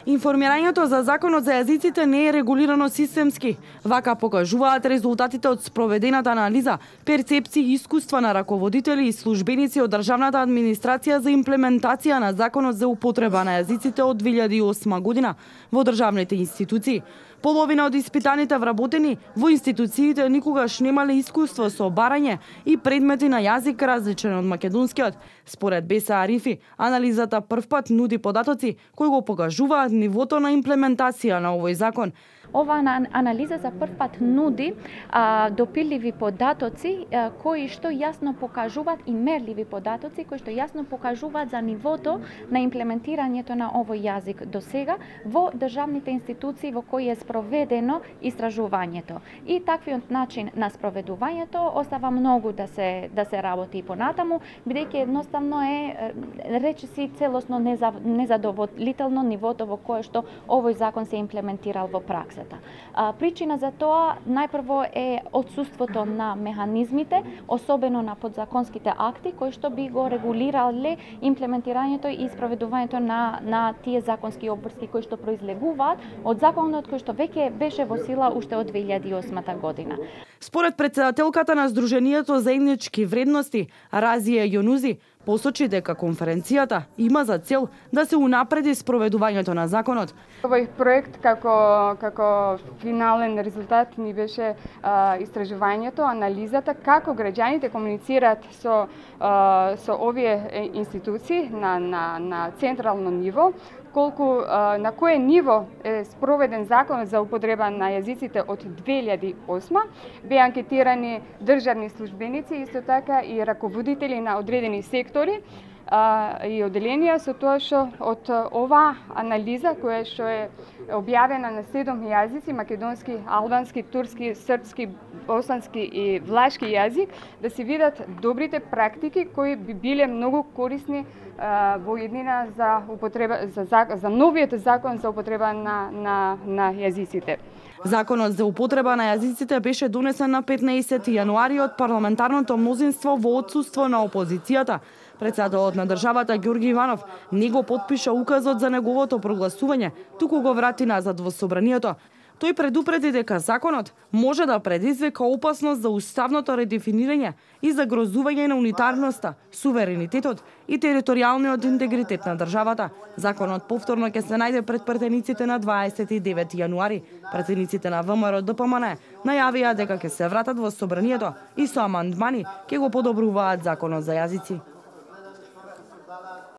Информирањето за законот за јазиците не е регулирано системски. Вака покажуваат резултатите од спроведената анализа, перцепции и искуства на раководители и службеници од државната администрација за имплементација на законот за употреба на јазиците од 2008 година во државните институции. Половина од испитаните вработени во институциите никогаш немале искуство со барање и предмети на јазик различен од македонскиот. Според Беса Арифи, анализата првпат нуди податоци кои го покажуваат нивото на имплементација на овој закон. Ова анализа за прв пат нуди допирливи податоци кои што јасно покажуваат и мерливи податоци кои што јасно покажуваат за нивото на имплементирањето на овој јазик до сега во државните институции во кои е спроведено истражувањето. И таквиот начин на спроведувањето остава многу да се работи понатаму, бидејќи едноставно е речиси целосно незадоволително нивото во кое што овој закон се имплементирал во пракса. Причина за тоа најпрво е отсуството на механизмите, особено на подзаконските акти кои што би го регулирале имплементирањето и спроведувањето на тие законски обврски кои што произлегуваат од законот кој што веќе беше во сила уште од 2008 година. Според претседателката на Сдруженијето заеднички вредности Разија Јонузи, посочи дека конференцијата има за цел да се унапреди спроведувањето на законот. Овој проект како финален резултат ни беше истражувањето, анализата како граѓаните комуницираат со овие институции на централно ниво, колку на кое ниво е спроведен законот за употреба на јазиците од 2008, беа анкетирани државни службеници, исто така и раководители на одредени сектори и оделенија, со тоа што од оваа анализа која што е објавена на 7 јазици, македонски, албански, турски, српски, босански и влашки јазик, да се видат добрите практики кои би биле многу корисни во еднина за новиот закон за употреба на јазиците. Законот за употреба на јазиците беше донесен на 15 јануари од парламентарното мнозинство во отсуство на опозицијата. Председателот на државата Ѓорги Иванов не го потпиша указот за неговото прогласување, туку го врати назад во собранието. Тој предупреди дека законот може да предизвика опасност за уставното редефинирање и загрозување на унитарноста, суверенитетот и територијалниот интегритет на државата. Законот повторно ќе се најде пред пратениците на 29 јануари. Пратениците на ВМРО ДПМН најавија дека ќе се вратат во собранието и со амандмани ќе го подобруваат законот за јазици.